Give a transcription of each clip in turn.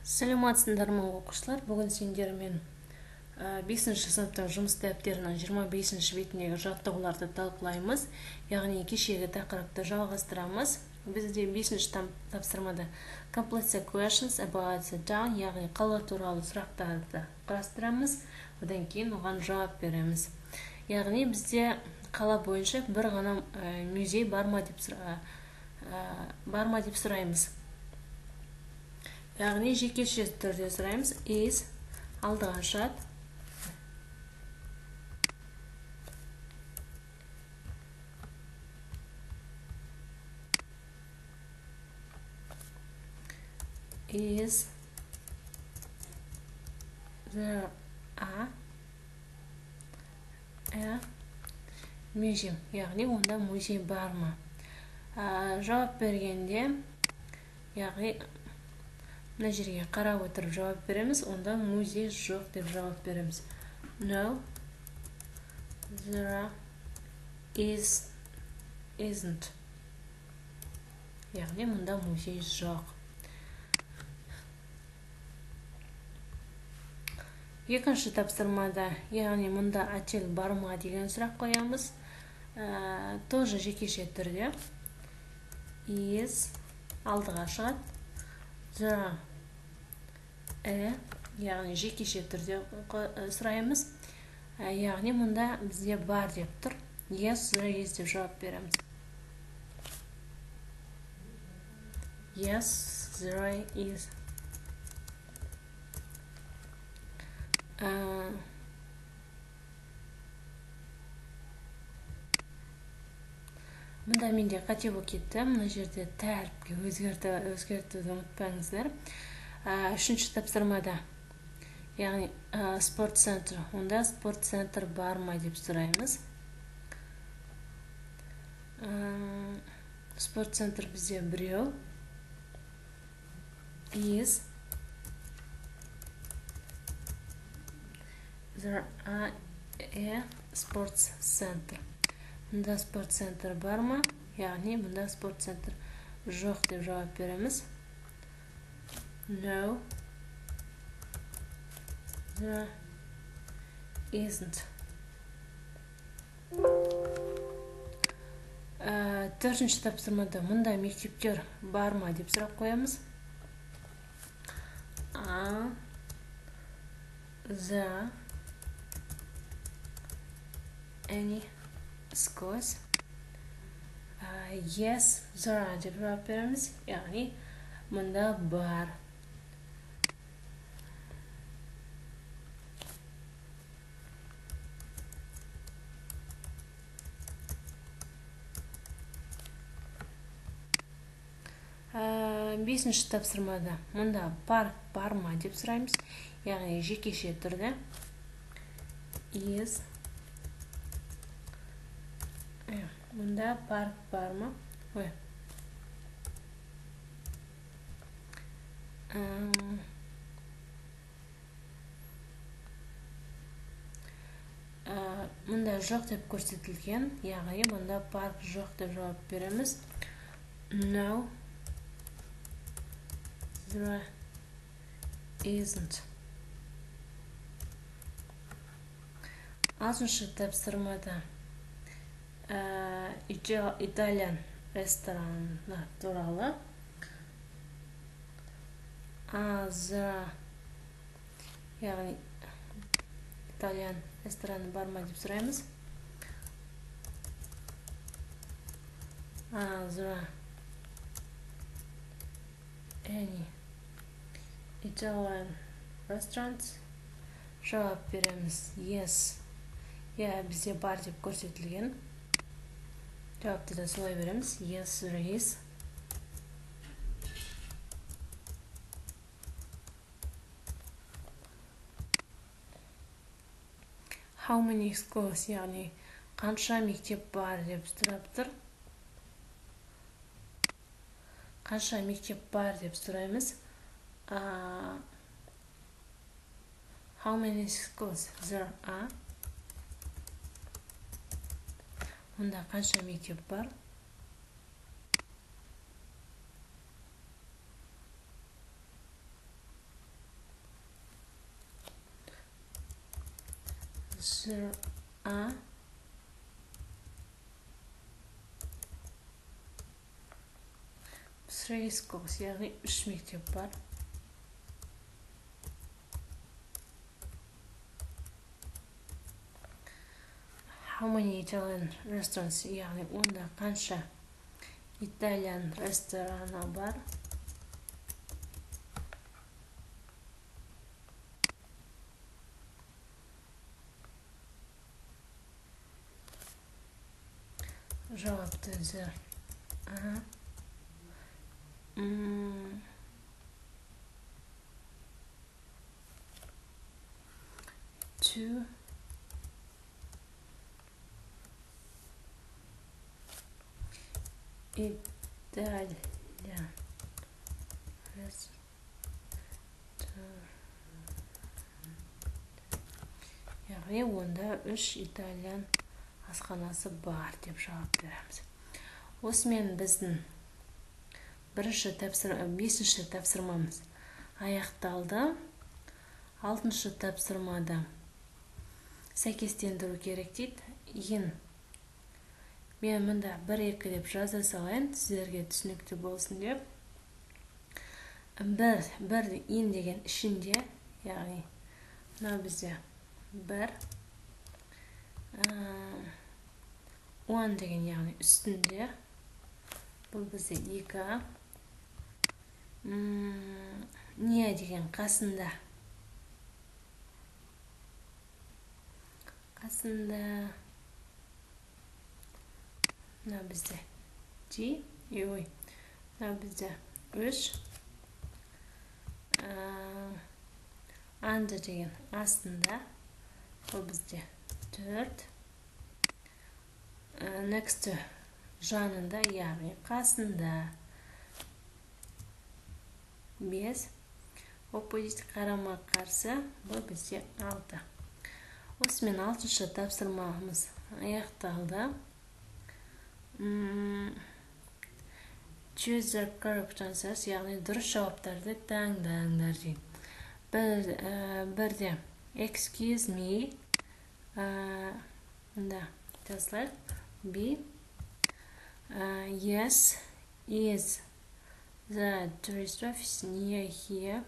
Саламатсыздар ма оқушылар? Бүгін сендермен 5-ші сыныптың жұмыс дәптерінің 25-ші бетіндегі жаттығуларды талқылаймыз. Яғни кешегі тақырыпты жалғастырамыз. Бізде 5-ші тапсырмада complete the questions about the town, яғни қала туралы сұрақтарды қарастырамыз. Одан кейін оған жауап береміз. Яғни бізде қала бойынша бір ғана музей бар ма деп сұраймыз. Яғни жекеше түрде сұраймыз. Is алдыға шат. Is there a museum? Яғни онда музей бар ма? Жауап бергенде, яғни мына жерге қарап отырып жауап береміз. Онда музей жоқ деп жауап береміз. No, there isn't. Яғни мұнда музей жоқ. Екінші тапсырмада, яғни мұнда отель бар ма деген сұрақ қоямыз. Тоже жекеше түрде. Is алдыға шығады. There яғни жекеше түрде сұраймыз. Яғни мұнда бізде бар деп тұр. Yes, there is деп жауап береміз. Yes, there is. Мұнда менде қате болып кетті. Мұна жерде тәріпке өзгертуді ұмытпаңыздар. Үшінші тапсырмада, яғни спорт центр. Онда спорт центр бар ма деп сұраймыз. Спорт центр бізде біреу. Is there a sports center? Мұнда спорт центр бар ма? Яғни мұнда спорт центр жоқ деп жауап береміз. No, there isn't. Төртінші тапсырмада мұнда мектептер бар ма деп сұрақ қоямыз. There any schools? Yes, there are деп жауап береміз. Яғни мұнда бар. Бесінші тапсырмада мұнда парк бар ма деп сұраймыз. Яғни жекеше түрде. Is мұнда парк бар ма? Мұнда жоқ деп көрсетілген. Яғни мұнда парк жоқ деп жауап береміз. No, there isn't. Алтыншы тапсырмада итальян рестораны туралы. Яғни итальян рестораны бар ма деп сұраймыз. There any Italian restaurants? Жауап береміз. Yes. Бізде бар деп көрсетілген. Жауапты да солай береміз. Yes, there is. How many schools? Яғни қанша мектеп бар деп сұрап тұр. Қанша мектеп бар деп сұраймыз. How many schools there are? Онда қанша мектеп бар? Zira. Three schools, yani 3 mektep var. How many Italian restaurants, yani onda qancha İtalyan restoranı var? Cevap hazır. Aha. Two. İtalyan restoran. Yani onda 3 İtalyan asxanасы бар деп жауап береміз. Осымен біздің бесінші тапсырмамыз аяқталды. 6-шы тапсырмада сәйкестендіру керек дейді. Ең мен мұнда 1-2 деп жаза салайын, сіздерге түсінікті болсын деп. Бір ең деген ішінде, яғни мына бізде 1, 10 деген яғни үстінде, бұл бізде 2, не деген қасында, мына бізде Д, мына бізде 3, анда деген астында, бұл бізде 4, next жанында, яғни қасында 5, opposite қарама қарсы, бұл бізде 6. Осымен 6-шы тапсырмамыз аяқталды. Choose the correct answers, яғни дұрыс жауаптарды таңдаңдар дейді. Бірде excuse me, just like B. Yes, is the tourist office near here?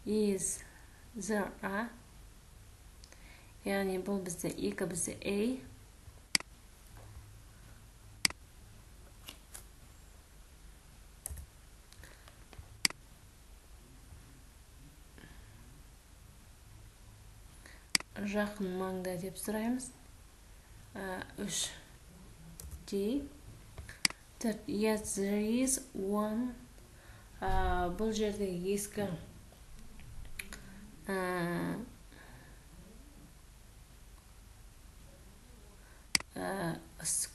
Is there a? Yani бұл бізде 2, бізде A. Жақын маңда деп сұраймыз. 3 D. 4 yes, there is one. Бұл жерде ескі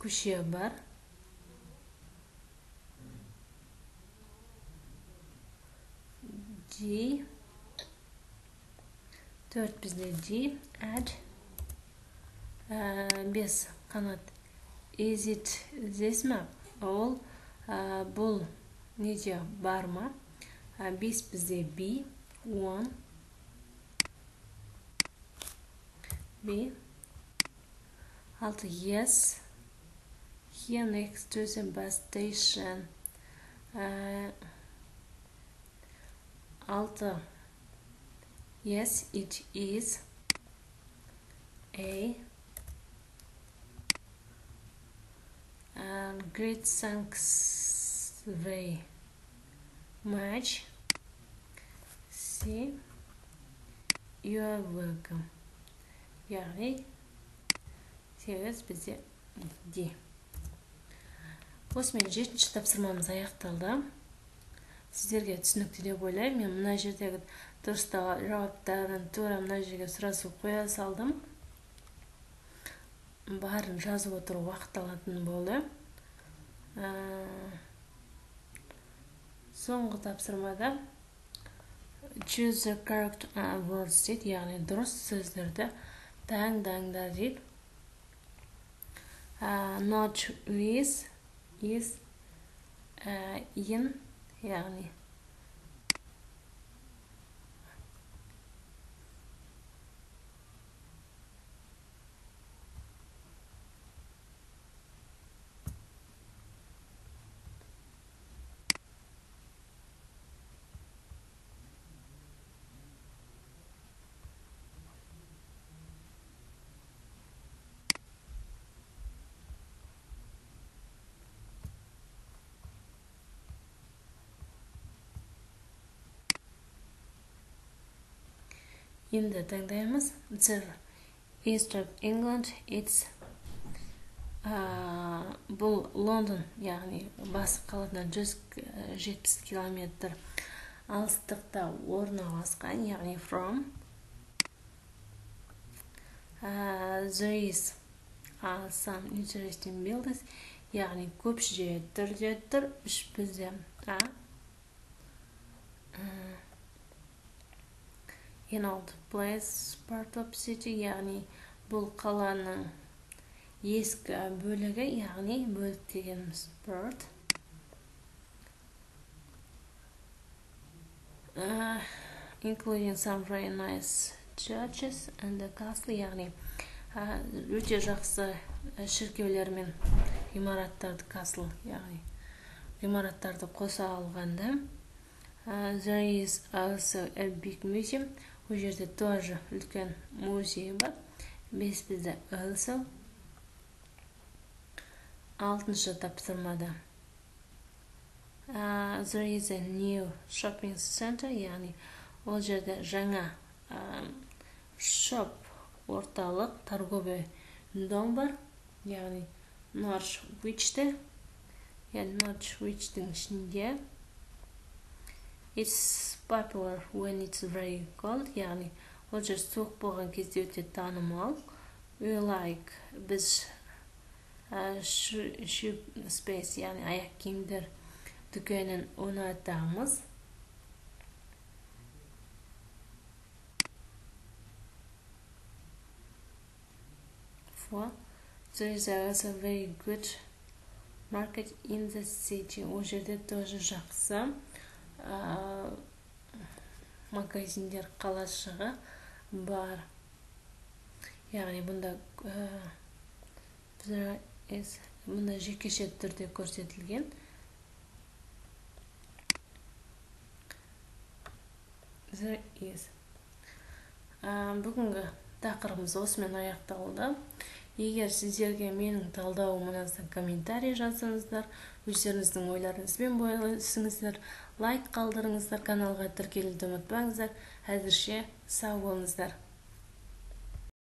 көше бар. D. 4 бізде D. Add. 5 қанат. Is it this map? Ол бұл неде бар ма? 5 бізде B. 1. B. 6 yes. Here next to the bus station. 6 yes, it is. A. Great, thanks very much. C. You are welcome. Яғни 8 бізде D. Осымен 7-ші тапсырмамыз аяқталды. Сіздерге түсінікті деп ойлаймын. Мен мына жердегі дұрыстағы жауаптарын тура мына жерге сұрасып қоя салдым. Барын жазып отыру уақыт алатын болды. Соңғы тапсырмада choose the correct words дейді, яғни дұрыс сөздерді таңдаңдар дейді. Not with, is, in, яғни Енді таңдаймыз. The East of England, it's бұл Лондон, яғни басқа қаладан 170 километр алыстықта орналасқан, яғни from. There is some interesting buildings, яғни көп жерде тұр, бізде in old place part of city, яғни бұл қаланың ескі бөлігі, яғни бөлік дегеніміз part. Including some very nice churches and a castle, яғни өте жақсы шіркеулер мен ғимараттарды, castle, яғни ғимараттарды қоса алғанда. There is also a big museum. Ол жерде тоже үлкен музей бар. Бізде also. Алтыншы тапсырмада. There is a new shopping center, яғни ол жерде жаңа shop, орталық, торговый дом бар, яғни Norwich-те, яғни Norwich-тің ішінде. It's popular when it's very cold, яғни ол жер суық болған кезде өте танымал. We like, біз shoe space, яғни аяқ киімдер дүкенін ұнатамыз. There is also very good market in the city. Ол жерде тоже жақсы магазиндер, қалашығы бар. Яғни бұнда жекеше түрде көрсетілген. There is. Бүгінгі тақырыбымыз осымен аяқталды. Егер сіздерге менің талдауым ұнаса, комментарий жазыңыздар, өздеріңіздің ойларыңызбен бөлісіңіздер, лайк қалдырыңыздар, каналға тіркелуді ұмытпаңыздар. Әзірше сау болыңыздар.